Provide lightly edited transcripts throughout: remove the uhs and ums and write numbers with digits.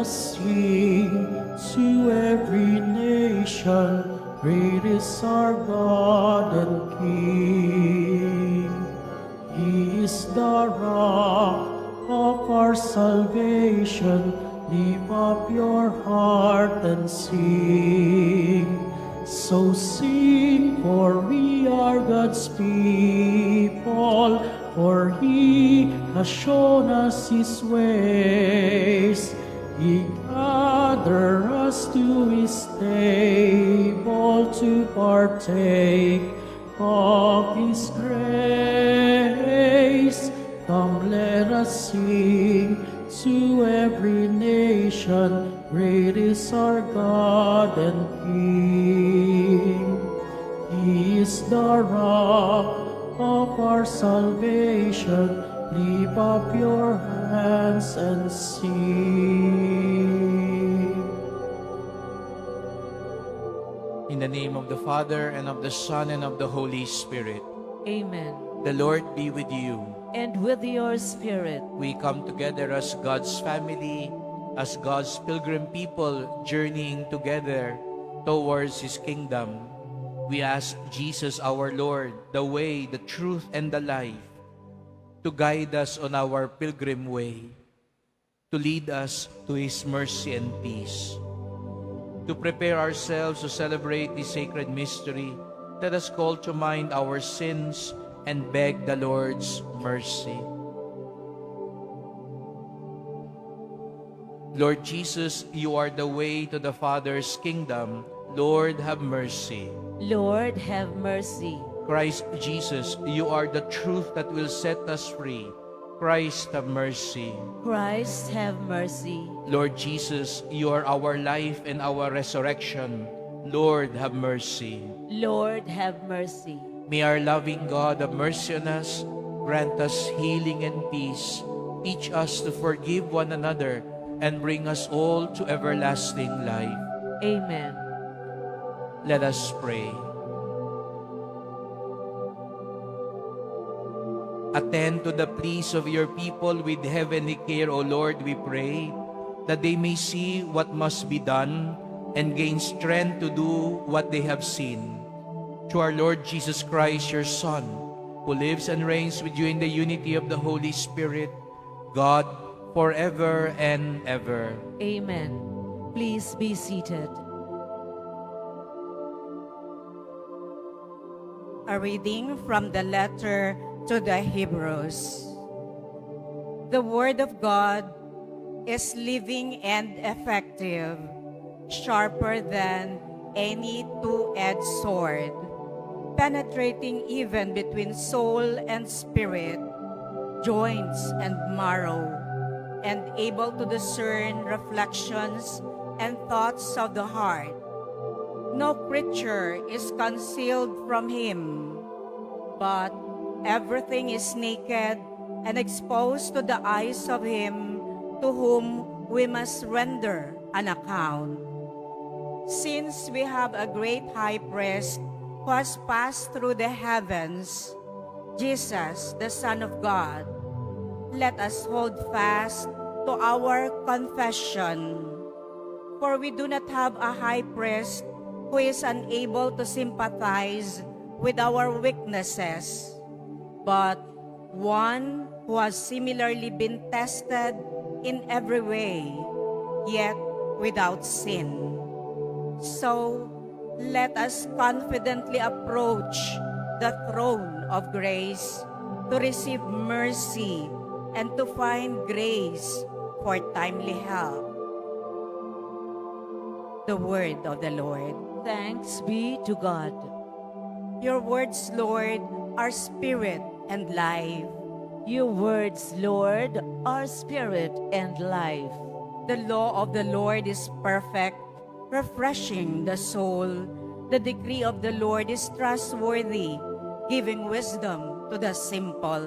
us sing to every nation, great is our God and King. He is the rock of our salvation. Lift up your heart and sing. So sing, for we are God's people, for He has shown us His ways. He gathered us to His table to partake of His grace. Come, let us sing to every nation, great is our God and King. He is the rock of our salvation. Lift up your hands and sing. In the name of the Father, and of the Son, and of the Holy Spirit. Amen. The Lord be with you. And with your spirit, We come together as God's family, as God's pilgrim people journeying together towards His kingdom. We ask Jesus our Lord, the way, the truth, and the life, to guide us on our pilgrim way, to lead us to His mercy and peace. To prepare ourselves to celebrate this sacred mystery, let us call to mind our sins and beg the Lord's mercy. Lord Jesus, you are the way to the Father's kingdom. Lord, have mercy. Lord, have mercy. Christ Jesus, you are the truth that will set us free. Christ, have mercy. Christ, have mercy. Lord Jesus, you are our life and our resurrection. Lord, have mercy. Lord, have mercy. May our loving God have mercy on us, grant us healing and peace, teach us to forgive one another, and bring us all to everlasting life. Amen. Let us pray. Attend to the pleas of your people with heavenly care, O Lord, we pray, that they may see what must be done and gain strength to do what they have seen. Through our Lord Jesus Christ, your Son, who lives and reigns with you in the unity of the Holy Spirit, God, forever and ever. Amen. Please be seated. A reading from the letter to the Hebrews. The Word of God is living and effective, sharper than any two-edged sword, penetrating even between soul and spirit, joints and marrow, and able to discern reflections and thoughts of the heart. No creature is concealed from Him, but everything is naked and exposed to the eyes of Him to whom we must render an account. Since we have a great high priest who has passed through the heavens, Jesus, the Son of God, let us hold fast to our confession. For we do not have a high priest who is unable to sympathize with our weaknesses, but one who has similarly been tested in every way, yet without sin. So, let us confidently approach the throne of grace to receive mercy and to find grace for timely help. The word of the Lord. Thanks be to God. Your words, Lord, are spirit and life. Your words, Lord, are spirit and life. The law of the Lord is perfect, refreshing the soul. The decree of the Lord is trustworthy, giving wisdom to the simple.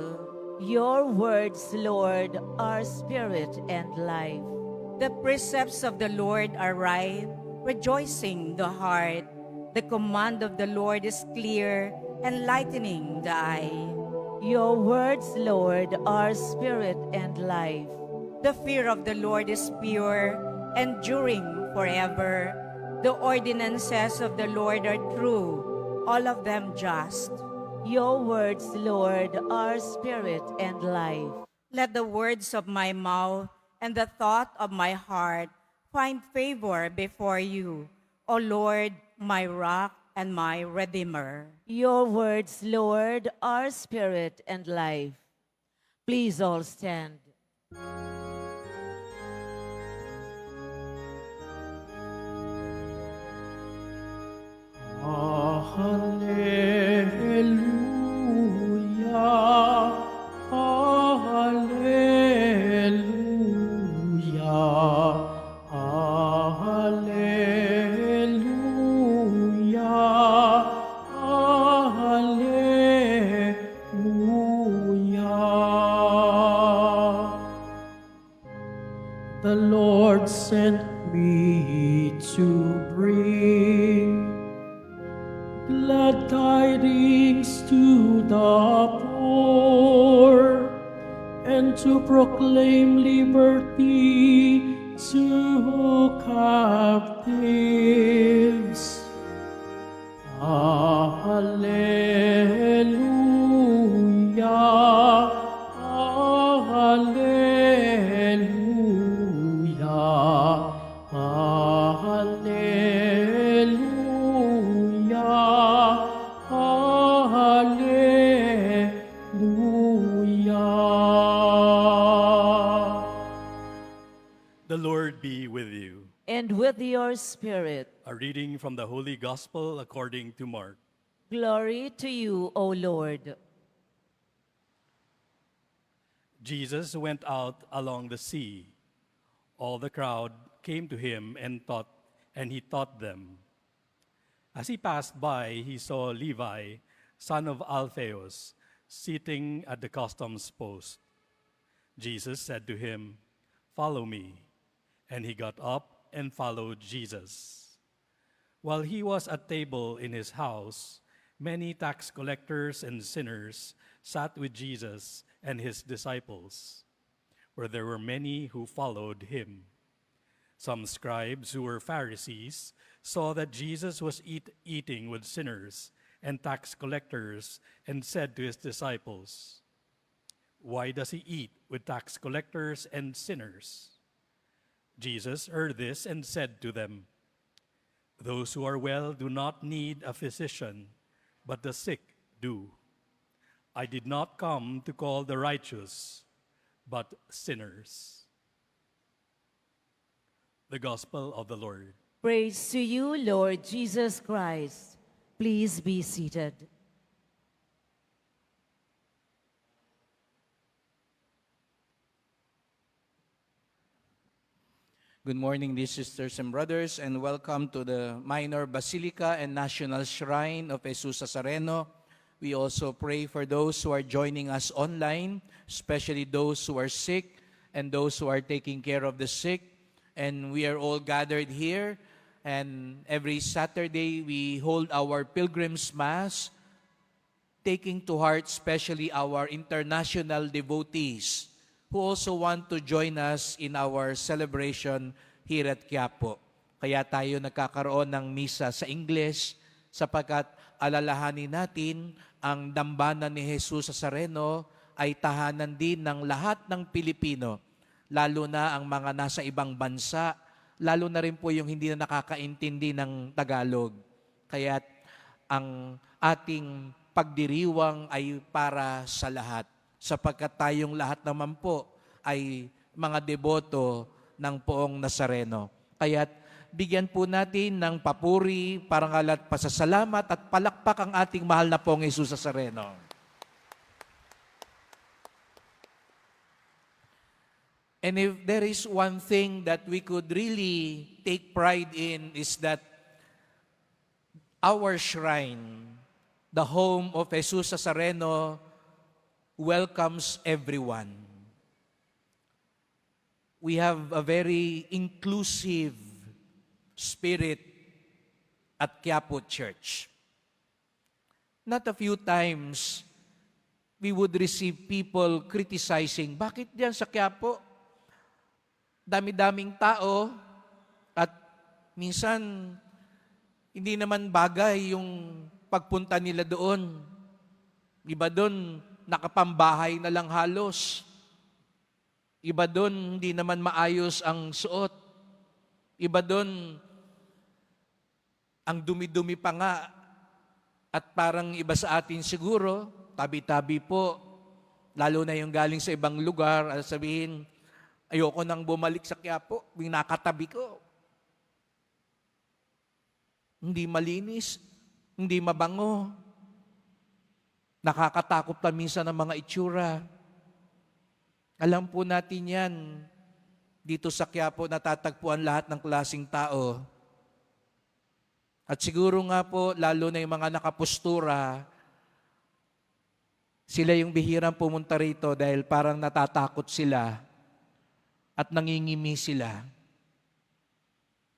Your words, Lord, are spirit and life. The precepts of the Lord are right, rejoicing the heart. The command of the Lord is clear, enlightening the eye. Your words, Lord, are spirit and life. The fear of the Lord is pure, enduring forever. The ordinances of the Lord are true, all of them just. Your words, Lord, are spirit and life. Let the words of my mouth and the thought of my heart find favor before you, O Lord, my rock and my redeemer. Your words, Lord, are spirit and life. Please all stand. Hallelujah, hallelujah, hallelujah, hallelujah. The Lord sent me to bring glad tidings to the poor, and to proclaim liberty to captives. Hallelujah, hallelujah, hallelujah, hallelujah. The Lord be with you. And with your spirit, A reading from the Holy Gospel according to Mark. glory to you, O Lord. Jesus went out along the sea. All the crowd came to him and he taught them. As he passed by, he saw Levi, son of Alphaeus, sitting at the customs post. Jesus said to him, "Follow me." And he got up and followed Jesus. While he was at table in his house, many tax collectors and sinners sat with Jesus and his disciples, where there were many who followed him. Some scribes who were Pharisees saw that Jesus was eating with sinners and tax collectors and said to his disciples, "Why does he eat with tax collectors and sinners?" Jesus heard this and said to them, "Those who are well do not need a physician, but the sick do. I did not come to call the righteous, but sinners." The Gospel of the Lord. Praise to you, Lord Jesus Christ. Please be seated. Good morning, dear sisters and brothers, and welcome to the Minor Basilica and National Shrine of Jesus Nazareno. We also pray for those who are joining us online, especially those who are sick and those who are taking care of the sick. And we are all gathered here, and every Saturday we hold our Pilgrim's Mass, taking to heart especially our international devotees who also want to join us in our celebration here at Quiapo. Kaya tayo nagkakaroon ng misa sa English sapagkat alalahanin natin ang dambana ni Jesus Nazareno ay tahanan din ng lahat ng Pilipino, lalo na ang mga nasa ibang bansa, lalo na rin po yung hindi na nakakaintindi ng Tagalog. Kaya ang ating pagdiriwang ay para sa lahat, sapagkat tayong lahat naman po ay mga deboto ng Poong Nazareno. Kaya't bigyan po natin ng papuri, parangal at pasasalamat at palakpak ang ating mahal na Poong Jesus Nazareno. And if there is one thing that we could really take pride in is that our shrine, the home of Jesus Nazareno, welcomes everyone. We have a very inclusive spirit at Quiapo Church. Not a few times, we would receive people criticizing, bakit diyan sa Quiapo? Dami-daming tao, Minsan, hindi naman bagay yung pagpunta nila doon. Iba doon, nakapambahay na lang halos. Iba doon, hindi naman maayos ang suot. Iba doon, ang dumi-dumi pa nga. At parang iba sa atin siguro, tabi-tabi po, lalo na yung galing sa ibang lugar, at sabihin, ayoko nang bumalik sa Quiapo, yung nakatabi ko. Hindi malinis, hindi mabango. Nakakatakot pa minsan ang mga itsura. Alam po natin yan, dito sa Quiapo natatagpuan lahat ng klaseng tao. At siguro nga po, lalo na yung mga nakapustura, sila yung bihirang pumunta rito dahil parang natatakot sila at nangingimi sila.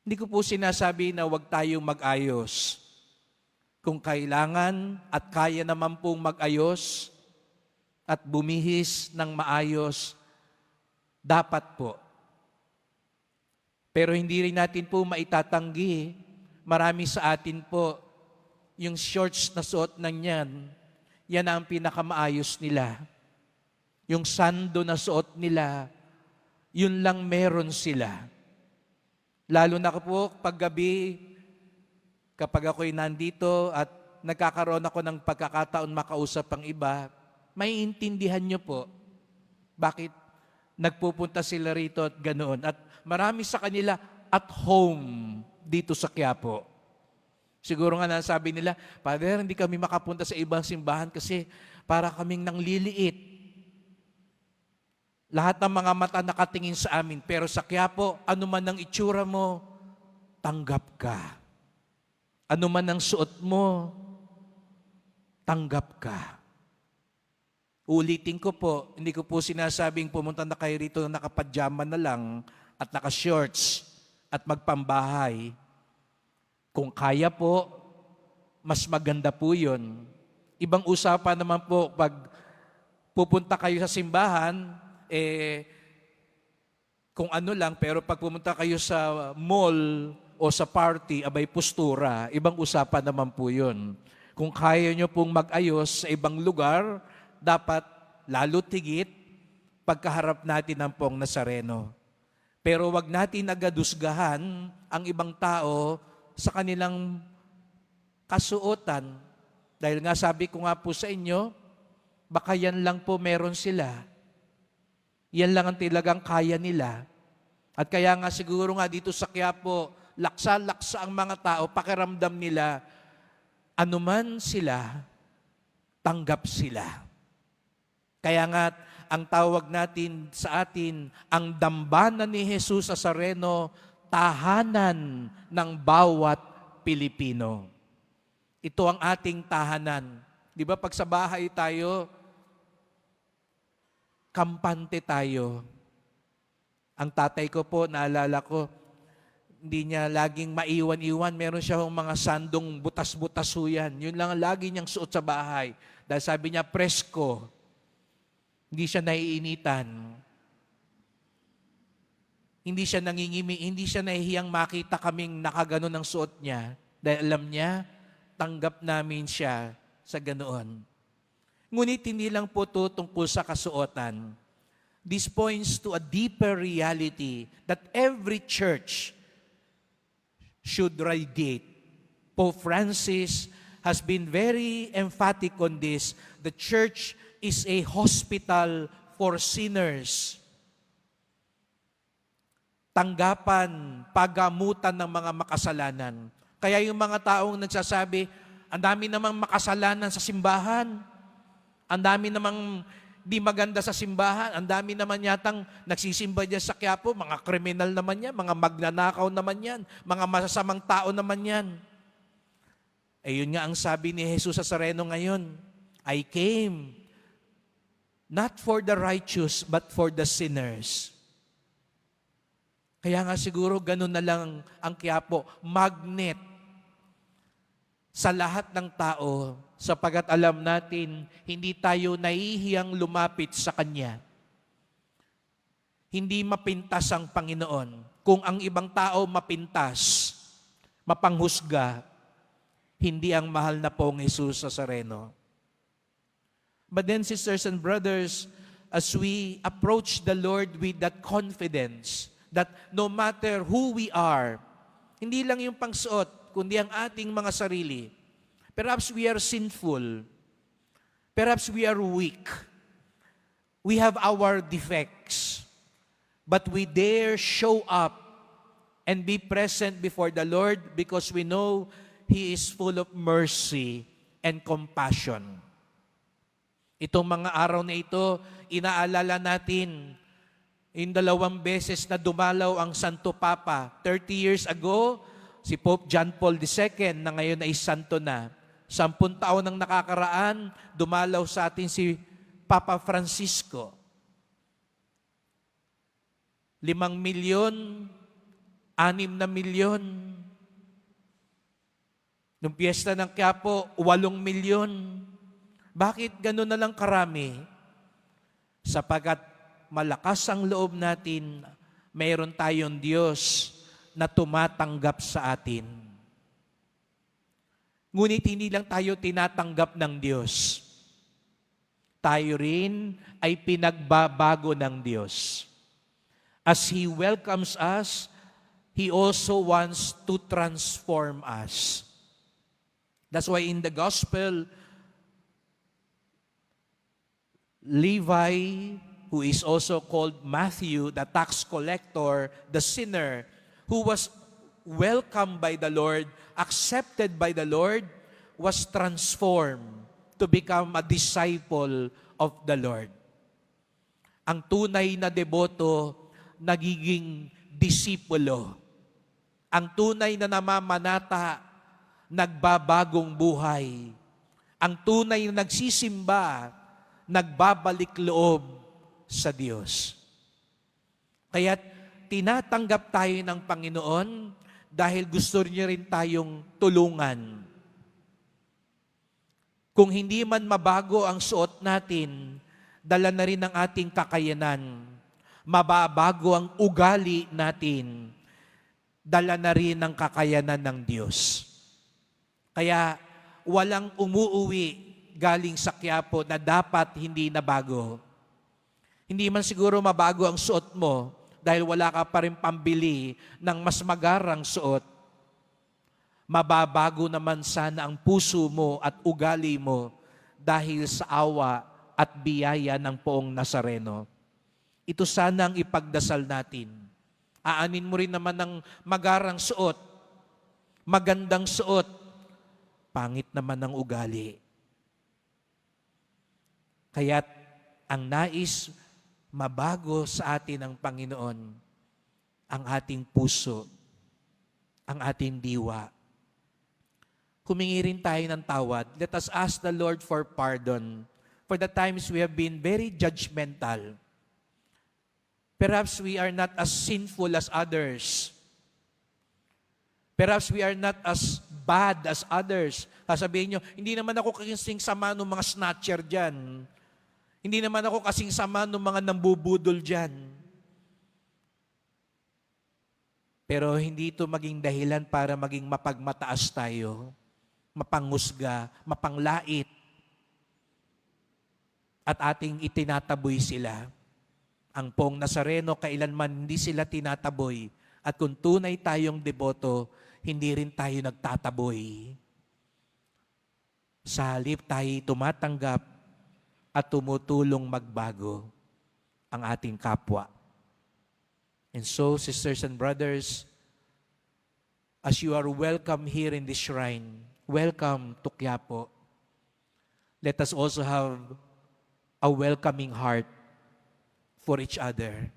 Hindi ko po sinasabi na huwag tayong mag-ayos. Kung kailangan at kaya naman pong mag-ayos at bumihis ng maayos, dapat po. Pero hindi rin natin po maitatanggi, marami sa atin po, yung shorts na suot ng yan ang pinakamaayos nila. Yung sando na suot nila, yun lang meron sila. Lalo na po paggabi, kapag ako'y nandito at nagkakaroon ako ng pagkakataon makausap ang iba, maiintindihan nyo po bakit nagpupunta sila rito at ganoon. At marami sa kanila at home dito sa Quiapo. Siguro nga nasabi nila, Father, hindi kami makapunta sa ibang simbahan kasi para kaming nangliliit. Lahat ng mga mata nakatingin sa amin. Pero sa Quiapo, ano man ang itsura mo, tanggap ka. Ano man ang suot mo, tanggap ka. Ulitin ko po, hindi ko po sinasabing pumunta na kayo rito na nakapajama na lang at naka-shorts at magpambahay. Kung kaya po, mas maganda po yun. Ibang usapan naman po, pag pupunta kayo sa simbahan, kung ano lang, pero pag pumunta kayo sa mall o sa party, abay postura, ibang usapan naman po yun. Kung kaya nyo pong mag-ayos sa ibang lugar, dapat lalo tigit pagkaharap natin ng pong Nazareno. Pero wag natin agadusgahan ang ibang tao sa kanilang kasuotan. Dahil nga sabi ko nga po sa inyo, baka yan lang po meron sila. Yan lang ang talagang kaya nila. At kaya nga siguro nga dito sa Quiapo, laksa-laksa ang mga tao, pakiramdam nila, anuman sila, tanggap sila. Kaya nga, ang tawag natin sa atin, ang dambana ni Jesus Nazareno, tahanan ng bawat Pilipino. Ito ang ating tahanan. Di ba pag sa bahay tayo, kampante tayo. Ang tatay ko po, naalala ko, hindi niya laging maiwan-iwan. Meron siya mga sandong butas-butas yan. Yun lang ang lagi niyang suot sa bahay. Dahil sabi niya, presko. Hindi siya naiinitan. Hindi siya nangingimi. Hindi siya nahihiyang makita kaming nakaganon ang suot niya. Dahil alam niya, tanggap namin siya sa ganoon. Ngunit hindi lang po ito tungkol sa kasuotan. This points to a deeper reality that every church should radiate. Pope Francis has been very emphatic on this. The church is a hospital for sinners. Tanggapan, pagamutan ng mga makasalanan. Kaya yung mga taong nagsasabi, ang dami namang makasalanan sa simbahan. Ang dami namang di maganda sa simbahan. Ang dami naman yatang nagsisimba dyan sa Quiapo. Mga kriminal naman yan. Mga magnanakaw naman yan. Mga masasamang tao naman yan. Yun nga ang sabi ni Jesus Nazareno ngayon. I came not for the righteous, but for the sinners. Kaya nga siguro ganun na lang ang Quiapo. Magnet sa lahat ng tao, sapagat alam natin, hindi tayo nahihiyang lumapit sa Kanya. Hindi mapintas ang Panginoon. Kung ang ibang tao mapintas, mapanghusga, hindi ang mahal na pong Jesus Nazareno. But then, sisters and brothers, as we approach the Lord with that confidence that no matter who we are, hindi lang yung pangsuot, kundi ang ating mga sarili. Perhaps we are sinful. Perhaps we are weak. We have our defects. But we dare show up and be present before the Lord because we know He is full of mercy and compassion. Itong mga araw na ito, inaalala natin in 2 beses na dumalaw ang Santo Papa. 30 years ago, si Pope John Paul II na ngayon ay santo na. 10 taon nang nakakaraan, dumalaw sa atin si Papa Francisco. 5 milyon, 6 na milyon. Nung piyesta ng Quiapo, 8 milyon. Bakit gano'n na lang karami? Sapagat malakas ang loob natin, mayroon tayong Diyos na tumatanggap sa atin. Ngunit hindi lang tayo tinatanggap ng Diyos. Tayo rin ay pinagbabago ng Diyos. As He welcomes us, He also wants to transform us. That's why in the Gospel, Levi, who is also called Matthew, the tax collector, the sinner, who was welcomed by the Lord, accepted by the Lord, was transformed to become a disciple of the Lord. Ang tunay na deboto, nagiging disipulo. Ang tunay na namamanata, nagbabagong buhay. Ang tunay na nagsisimba, nagbabalik loob sa Diyos. Kaya tinatanggap tayo ng Panginoon dahil gusto niya rin tayong tulungan. Kung hindi man mabago ang suot natin, dala na rin ang ating kakayanan. Mababago ang ugali natin, dala na rin ang kakayanan ng Diyos. Kaya walang umuuwi galing sa Quiapo na dapat hindi na bago. Hindi man siguro mabago ang suot mo dahil wala ka pa rin pambili ng mas magarang suot. Mababago naman sana ang puso mo at ugali mo dahil sa awa at biyaya ng Poong Nazareno. Ito sana ang ipagdasal natin. Aanin mo rin naman ng magarang suot, magandang suot, pangit naman ang ugali. Kaya't ang nais mabago sa atin ng Panginoon, ang ating puso, ang ating diwa. Humingi rin tayo ng tawad. Let us ask the Lord for pardon for the times we have been very judgmental. Perhaps we are not as sinful as others. Perhaps we are not as bad as others. Sasabihin nyo, hindi naman ako kasing sama ng mga snatcher dyan. Hindi naman ako kasing sama ng mga nambubudol dyan. Pero hindi ito maging dahilan para maging mapagmataas tayo, mapanghusga, mapanglait, at ating itinataboy sila. Ang Poong Nazareno, kailanman hindi sila tinataboy. At kung tunay tayong deboto, hindi rin tayo nagtataboy. Sa halip tayo tumatanggap at tumutulong magbago ang ating kapwa. And so, sisters and brothers, as you are welcome here in this shrine, welcome to Quiapo. Let us also have a welcoming heart for each other.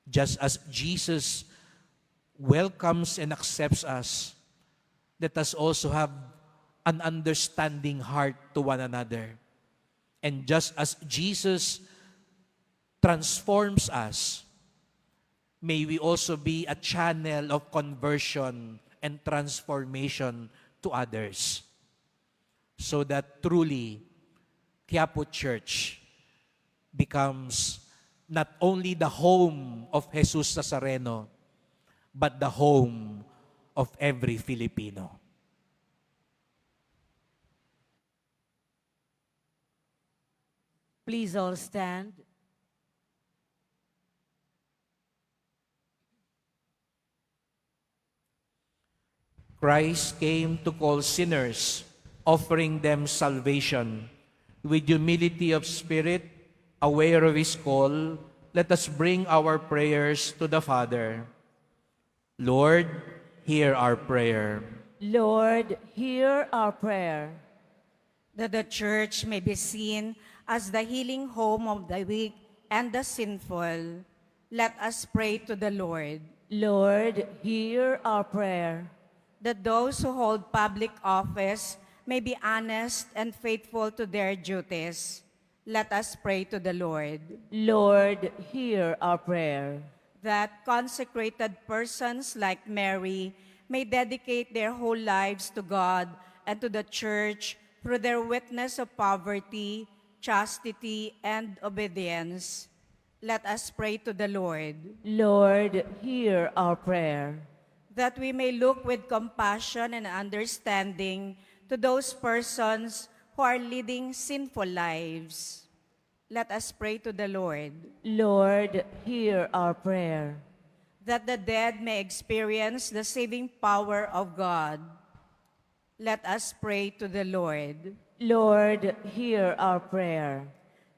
Just as Jesus welcomes and accepts us, let us also have an understanding heart to one another. And just as Jesus transforms us, may we also be a channel of conversion and transformation to others. So that truly, Quiapo Church becomes not only the home of Jesus Nazareno, but the home of every Filipino. Please all stand. Christ came to call sinners, offering them salvation. With humility of spirit, aware of His call, let us bring our prayers to the Father. Lord, hear our prayer. Lord, hear our prayer. That the church may be seen as the healing home of the weak and the sinful, let us pray to the Lord. Lord, hear our prayer. That those who hold public office may be honest and faithful to their duties, let us pray to the Lord. Lord, hear our prayer. That consecrated persons like Mary may dedicate their whole lives to God and to the church through their witness of poverty, chastity, and obedience. Let us pray to the Lord. Lord, hear our prayer. That we may look with compassion and understanding to those persons who are leading sinful lives. Let us pray to the Lord. Lord, hear our prayer. That the dead may experience the saving power of God. Let us pray to the Lord. Lord, hear our prayer.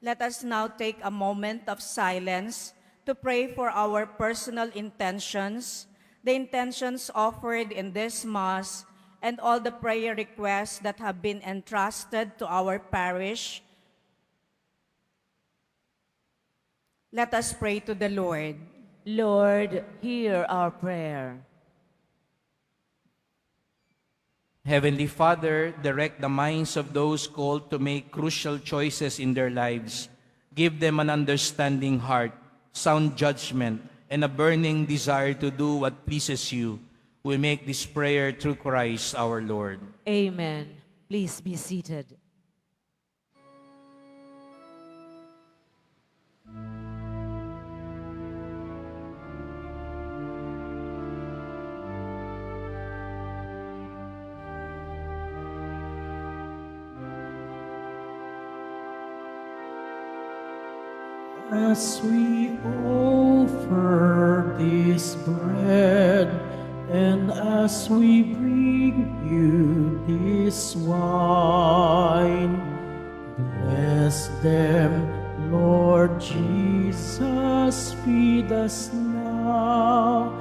Let us now take a moment of silence to pray for our personal intentions, the intentions offered in this Mass, and all the prayer requests that have been entrusted to our parish. Let us pray to the Lord. Lord, hear our prayer. Heavenly Father, direct the minds of those called to make crucial choices in their lives. Give them an understanding heart, sound judgment, and a burning desire to do what pleases you. We make this prayer through Christ our Lord. Amen. Please be seated. As we offer this bread, and as we bring you this wine, bless them, Lord Jesus, feed us now,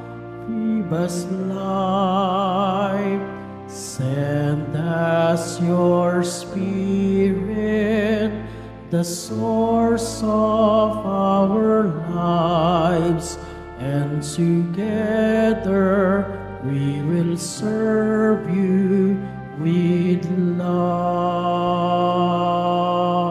give us life, send us your Spirit, the source of our lives, and together we will serve you with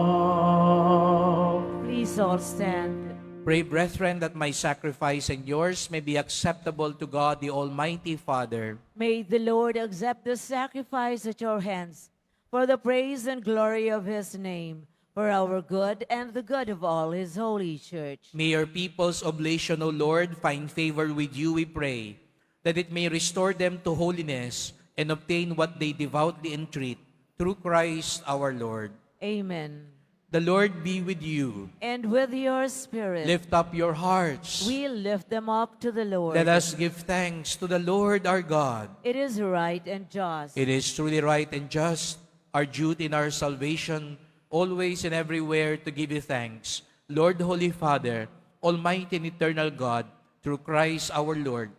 love. Please all stand. Pray, brethren, that my sacrifice and yours may be acceptable to God, the Almighty Father. May the Lord accept the sacrifice at your hands for the praise and glory of his name, for our good and the good of all his holy church. May your people's oblation, O Lord, find favor with you, we pray, that it may restore them to holiness and obtain what they devoutly entreat, through Christ our Lord. Amen. The Lord be with you. And with your spirit, Lift up your hearts. we lift them up to the Lord. Let us give thanks to the Lord our God. It is right and just. It is truly right and just, our duty in our salvation, always and everywhere to give you thanks. Lord, Holy Father, Almighty and eternal God, through Christ our Lord,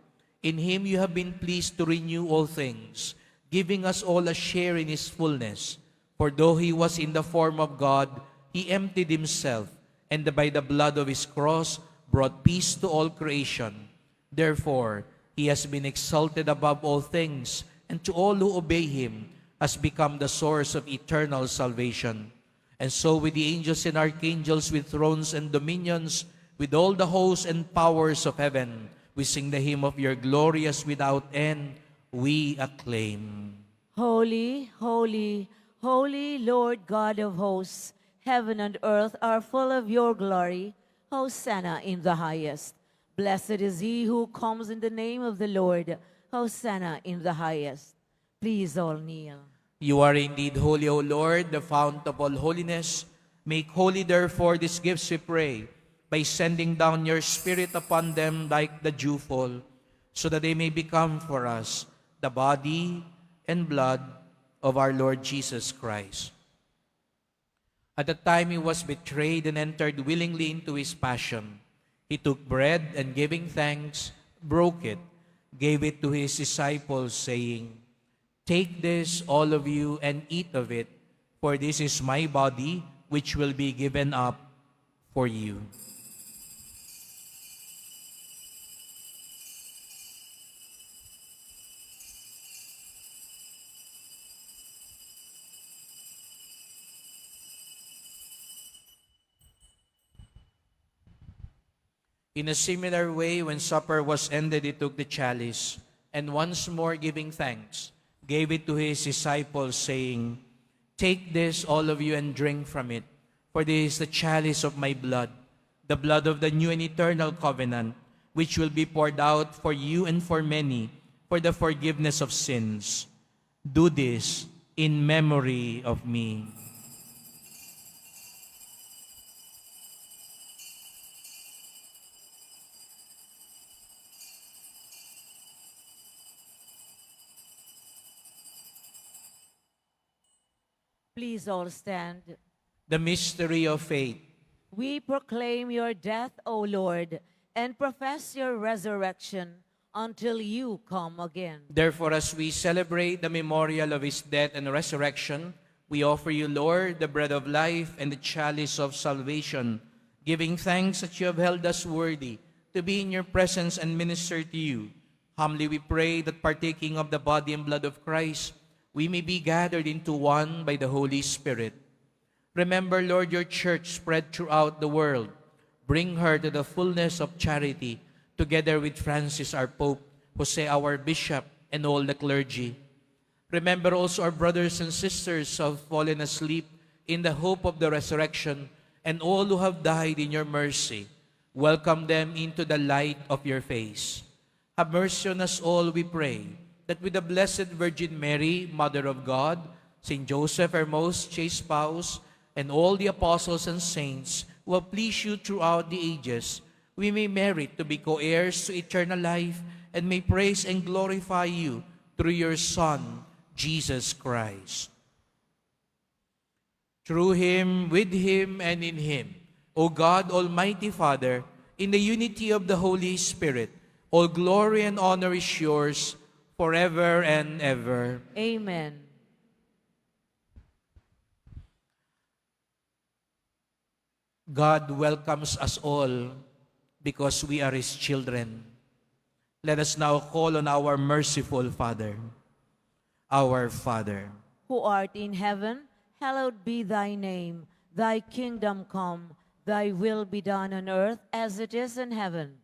in Him you have been pleased to renew all things, giving us all a share in His fullness. For though He was in the form of God, He emptied Himself, and by the blood of His cross brought peace to all creation. Therefore, He has been exalted above all things, and to all who obey Him has become the source of eternal salvation. And so with the angels and archangels, with thrones and dominions, with all the hosts and powers of heaven, we sing the hymn of your glorious without end, we acclaim. Holy, holy, holy Lord God of hosts, heaven and earth are full of your glory. Hosanna in the highest. Blessed is he who comes in the name of the Lord. Hosanna in the highest. Please all kneel. You are indeed holy, O Lord, the fount of all holiness. Make holy, therefore, these gifts, we pray, by sending down your Spirit upon them like the dewfall, so that they may become for us the body and blood of our Lord Jesus Christ. At the time he was betrayed and entered willingly into his passion, he took bread and giving thanks, broke it, gave it to his disciples, saying, "Take this, all of you, and eat of it, for this is my body, which will be given up for you." In a similar way, when supper was ended, he took the chalice, and once more giving thanks, gave it to his disciples, saying, "Take this, all of you, and drink from it, for this is the chalice of my blood, the blood of the new and eternal covenant, which will be poured out for you and for many, for the forgiveness of sins. Do this in memory of me." Please all stand. The mystery of faith. We proclaim your death, O Lord, and profess your resurrection until you come again. Therefore, as we celebrate the memorial of his death and resurrection, we offer you, Lord, the bread of life and the chalice of salvation, giving thanks that you have held us worthy to be in your presence and minister to you. Humbly we pray that partaking of the body and blood of Christ, we may be gathered into one by the Holy Spirit. Remember, Lord, your church spread throughout the world. Bring her to the fullness of charity, together with Francis, our Pope, Jose, our Bishop, and all the clergy. Remember also our brothers and sisters who have fallen asleep in the hope of the resurrection, and all who have died in your mercy. Welcome them into the light of your face. Have mercy on us all, we pray, that with the Blessed Virgin Mary, Mother of God, Saint Joseph, our most chaste spouse, and all the apostles and saints who have pleased you throughout the ages, we may merit to be co-heirs to eternal life and may praise and glorify you through your Son, Jesus Christ. Through him, with him, and in him, O God, Almighty Father, in the unity of the Holy Spirit, all glory and honor is yours forever and ever. Amen. God welcomes us all because we are his children. Let us now call on our merciful Father. Our Father, Who art in heaven, hallowed be thy name. Thy kingdom come, thy will be done on earth as it is in heaven.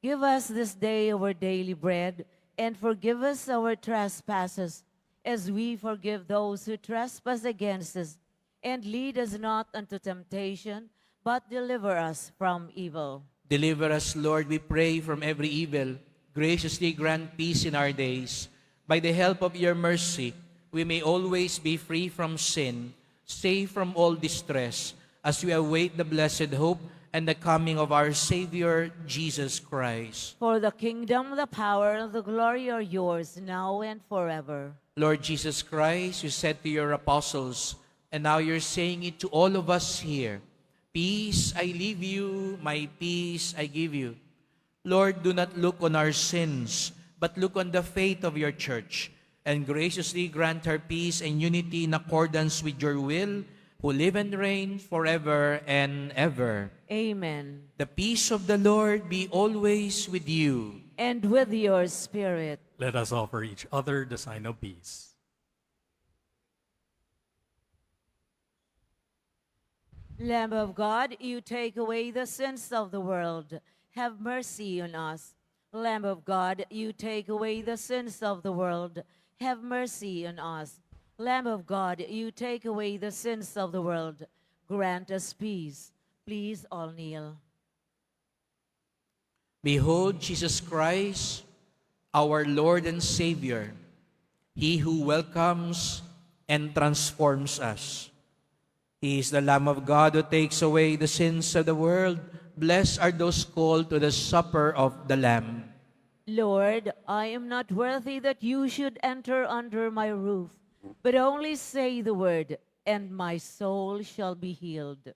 Give us this day our daily bread, and forgive us our trespasses, as we forgive those who trespass against us. And lead us not into temptation, but deliver us from evil. deliver us, Lord, we pray, from every evil. Graciously grant peace in our days. By the help of your mercy, we may always be free from sin, safe from all distress, as we await the blessed hope and the coming of our Savior, Jesus Christ. For the kingdom, the power, and the glory are yours, now and forever. Lord Jesus Christ, you said to your apostles, and now you're saying it to all of us here, "Peace I leave you, my peace I give you." Lord, do not look on our sins, but look on the faith of your church, and graciously grant her peace and unity in accordance with your will, who live and reign forever and ever. Amen. The peace of the Lord be always with you. And with your spirit. Let us offer each other the sign of peace. Lamb of God, you take away the sins of the world. Have mercy on us. Lamb of God, you take away the sins of the world. Have mercy on us. Lamb of God, you take away the sins of the world. Grant us peace. Please all kneel. Behold Jesus Christ, our Lord and Savior, He who welcomes and transforms us. He is the Lamb of God who takes away the sins of the world. Blessed are those called to the supper of the Lamb. Lord, I am not worthy that you should enter under my roof, but only say the word, and my soul shall be healed.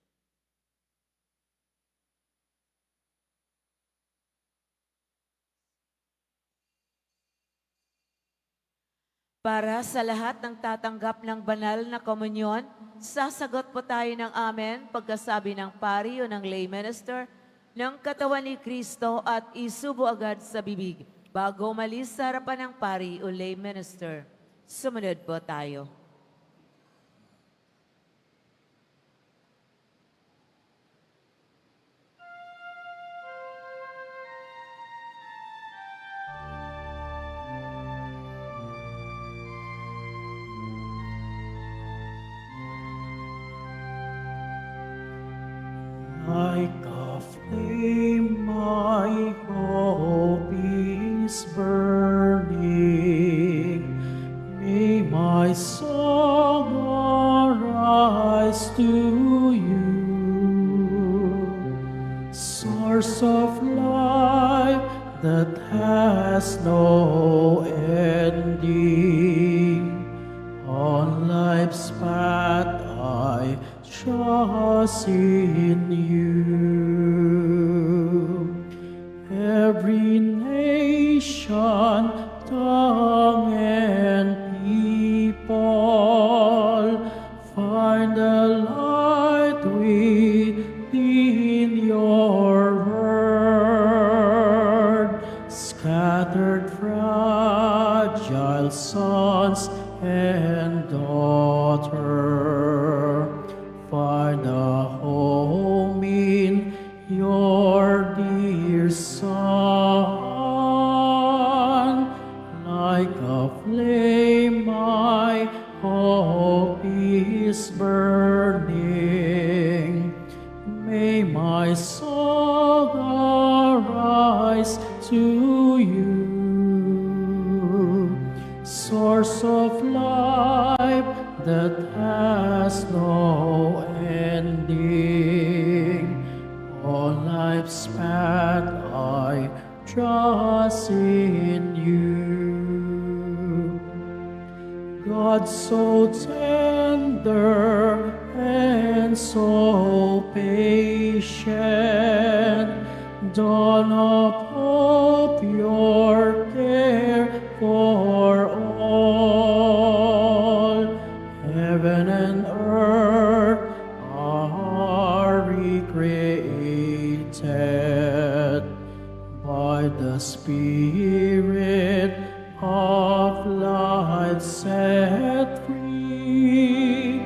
Para sa lahat ng tatanggap ng banal na komunyon, sasagot po tayo ng amen pagkasabi ng pari o ng lay minister ng katawan ni Kristo at isubo agad sa bibig bago umalis sa harapan ng pari o lay minister. Sumunod po tayo. Like a flame, my hope is burning. May my song arise to you, source of life that has no ending. On life's path I trust in you. Every nation, tongue, and people find a light within your word. Scattered fragile sons and daughter find a home in your dear Son. Like a flame, my hope is burning. May my song arise to you, source of life that has no ending. On life's path I trust in you. God so tender and so patient, dawn of hope, your care for all. Heaven and earth are recreated by the Spirit of life set free.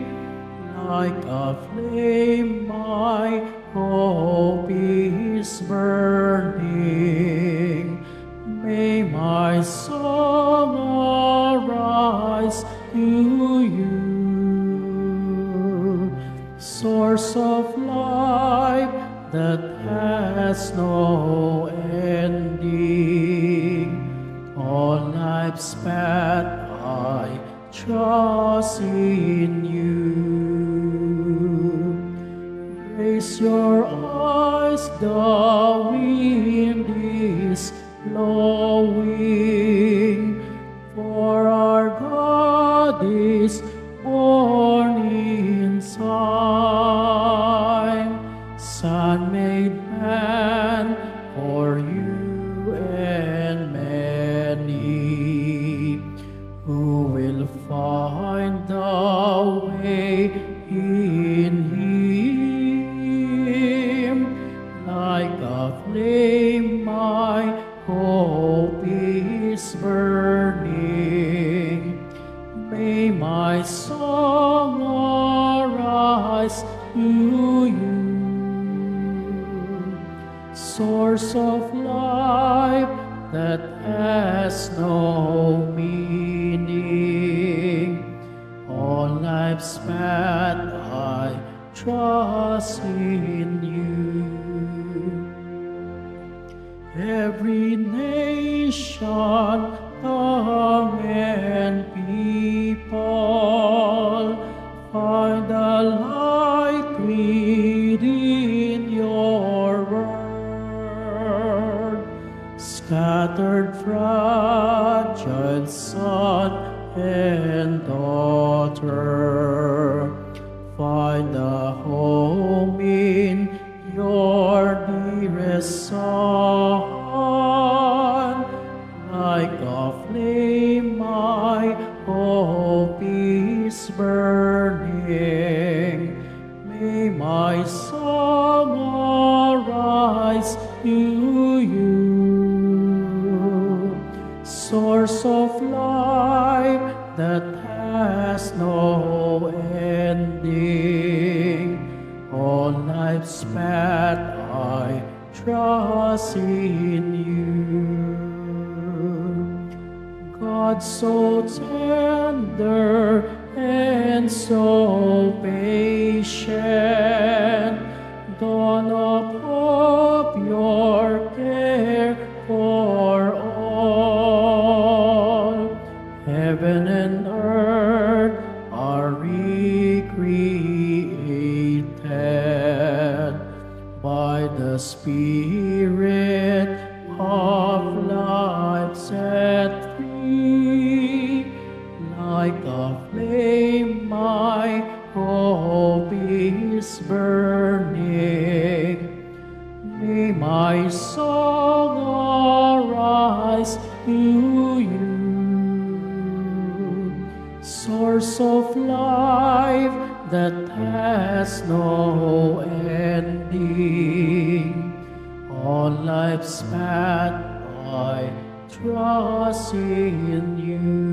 Like a flame, my hope is burning. May my song arise to you, source of life that has no ending. On life's path I trust in you. Raise your eyes, the wind is blowing, for our God is born in time. Son made man for you and many, who will find the way in Him. Like a flame, my hope is burning. May my song arise to you, source of life that has no meaning. On life's path I trust in you. every nation, tongue, and people find the light within your word. Scattered fragile son and daughter, find a home in your dearest Son. Like a flame, my hope is burning. May my song arise to you, source of life that has no ending. On life's path I trust in you. God so tender and so patient, dawn of hope, your care for all. Heaven and earth are recreated by the Spirit of life set free. Like a flame, my hope is burning. May my song arise to you, source of life that has no ending. On life's path I trust in you.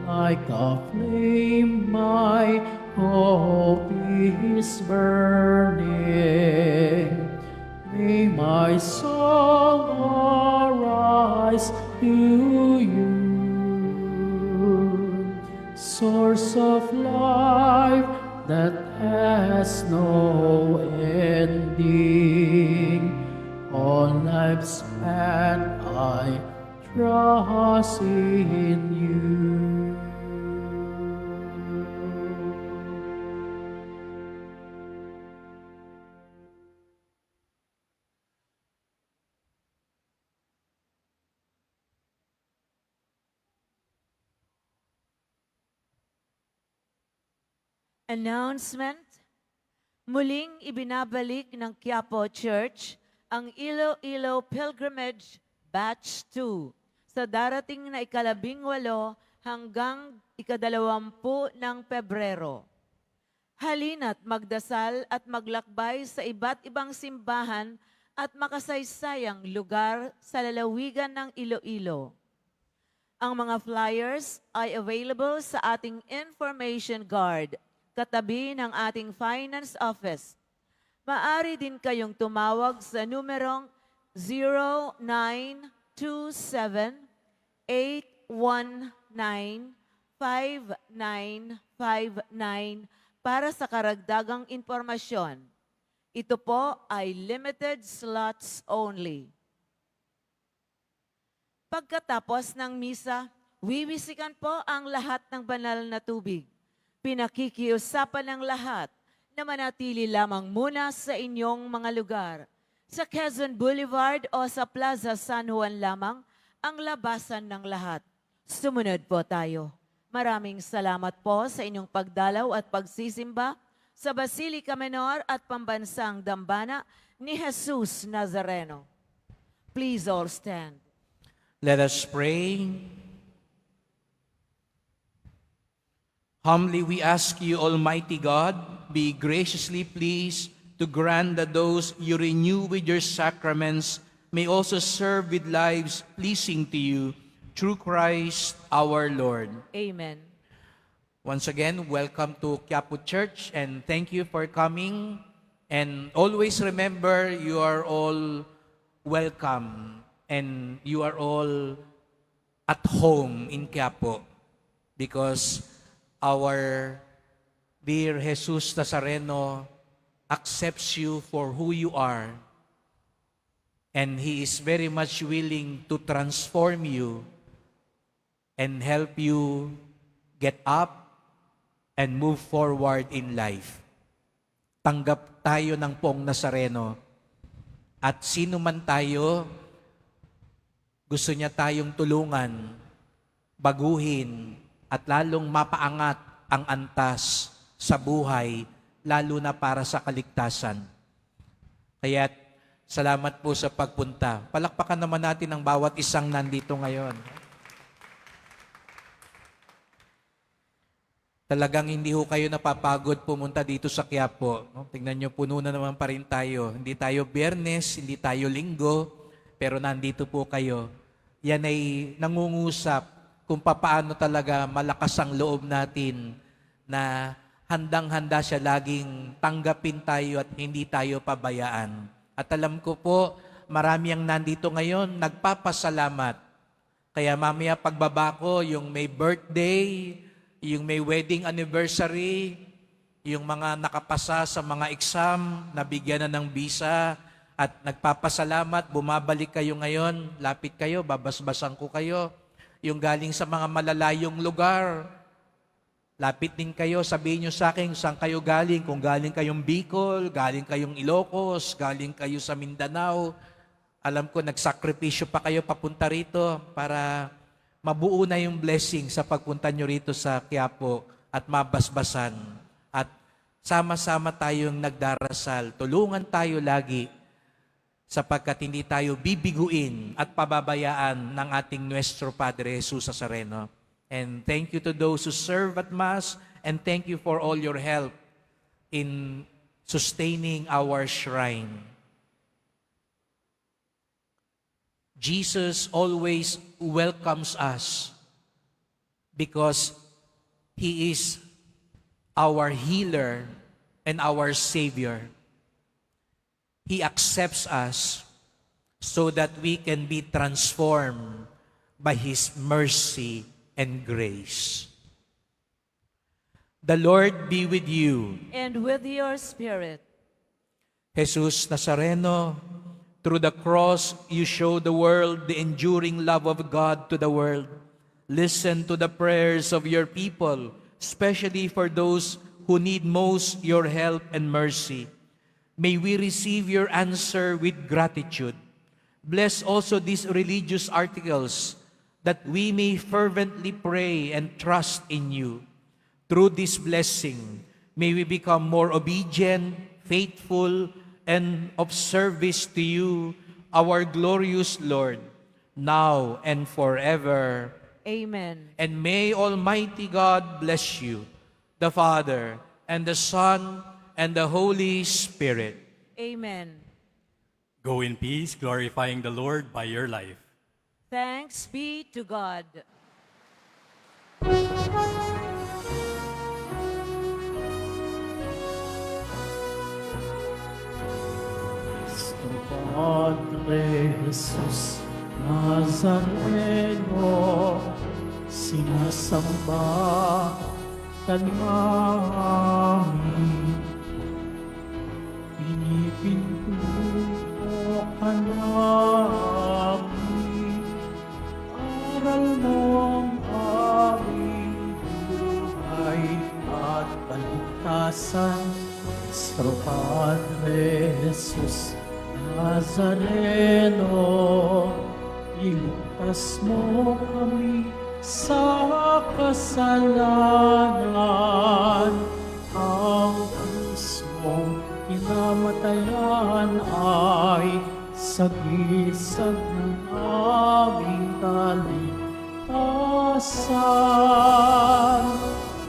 Like a flame, my hope is burning. May my song arise to you, source of life that has no ending. On life's path I trust in you. Announcement. Muling ibinabalik ng Quiapo Church ang Iloilo Pilgrimage Batch 2 sa darating na ika-18 hanggang ika-20 ng Pebrero. Halina't magdasal at maglakbay sa iba't ibang simbahan at makasaysayang lugar sa lalawigan ng Iloilo. Ang mga flyers ay available sa ating information card katabi ng ating finance office. Maaari din kayong tumawag sa numerong 0927-819-5959 para sa karagdagang impormasyon. Ito po ay limited slots only. Pagkatapos ng misa, wiwisikan po ang lahat ng banal na tubig. Pinakikiusapan ng lahat na manatili lamang muna sa inyong mga lugar. Sa Quezon Boulevard o sa Plaza San Juan lamang ang labasan ng lahat. Sumunod po tayo. Maraming salamat po sa inyong pagdalaw at pagsisimba sa Basilica Menor at Pambansang Dambana ni Jesus Nazareno. Please all stand. Let us pray. Humbly we ask you, Almighty God, be graciously pleased to grant that those you renew with your sacraments may also serve with lives pleasing to you, through Christ our Lord. Amen. Once again, welcome to Quiapo Church and thank you for coming. And always remember, you are all welcome and you are all at home in Quiapo because our dear Jesus Nazareno accepts you for who you are. And He is very much willing to transform you and help you get up and move forward in life. Tanggap tayo ng Poong Nazareno. At sino man tayo, gusto niya tayong tulungan, baguhin, at lalong mapaangat ang antas sa buhay, lalo na para sa kaligtasan. Kaya salamat po sa pagpunta. Palakpakan naman natin ang bawat isang nandito ngayon. Talagang hindi ho kayo napapagod pumunta dito sa Quiapo. No? Tingnan nyo, puno na naman pa rin tayo. Hindi tayo Biyernes, hindi tayo Linggo, pero nandito po kayo. Yan ay nangungusap kung papaano talaga malakas ang loob natin na handang-handa siya laging tanggapin tayo at hindi tayo pabayaan. At alam ko po, marami ang nandito ngayon, nagpapasalamat. Kaya mamaya pagbaba ko, yung may birthday, yung may wedding anniversary, yung mga nakapasa sa mga exam, nabigyan na ng visa, at nagpapasalamat, bumabalik kayo ngayon, lapit kayo, babasbasan ko kayo. Yung galing sa mga malalayong lugar, lapit din kayo, sabihin nyo sa akin saan kayo galing. Kung galing kayong Bicol, galing kayong Ilocos, galing kayo sa Mindanao, alam ko nagsakripisyo pa kayo papunta rito para mabuo na yung blessing sa pagpunta nyo rito sa Quiapo at mabasbasan. At sama-sama tayong nagdarasal. Tulungan tayo lagi sapagkat hindi tayo bibiguin at pababayaan ng ating Nuestro Padre Jesus Nazareno. And thank you to those who serve at Mass, and thank you for all your help in sustaining our shrine. Jesus always welcomes us because He is our healer and our Savior. He accepts us so that we can be transformed by His mercy and grace. The Lord be with you. And with your spirit. Jesus Nazareno, through the cross, you show the world the enduring love of God to the world. Listen to the prayers of your people, especially for those who need most your help and mercy. May we receive your answer with gratitude. Bless also these religious articles, that we may fervently pray and trust in you. Through this blessing, may we become more obedient, faithful, and of service to you, our glorious Lord, now and forever. Amen. And may Almighty God bless you, the Father, and the Son, and the Holy Spirit. Amen. Go in peace, glorifying the Lord by your life. Thanks be to God. Padre Jesus Nazareno, sinasamba ka namin. Pinipintuko ka namin, aral mong aming buhay at kaligtasan. Nuestro Padre Jesus Nazareno, iligtas mo kami sa kasalanan. Ang mismong kinamatayan ay sagisag ng aming kaligtasan.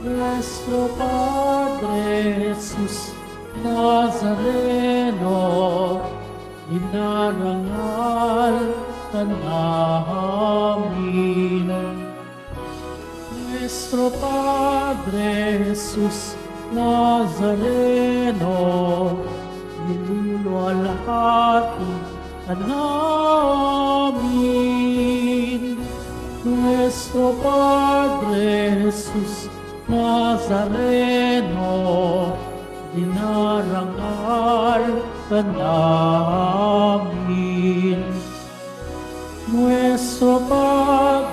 Nuestro Padre Jesus Nazareno, inarangal ka namin. Nuestro Padre Jesus Nazareno, niluluwalhati ka namin. Nuestro Padre Jesus Nazareno, dinarangal ka namin.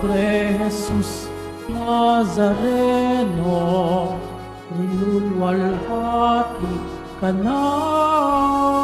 Padre Jesus Nazareno, nilulwalhati ka namin.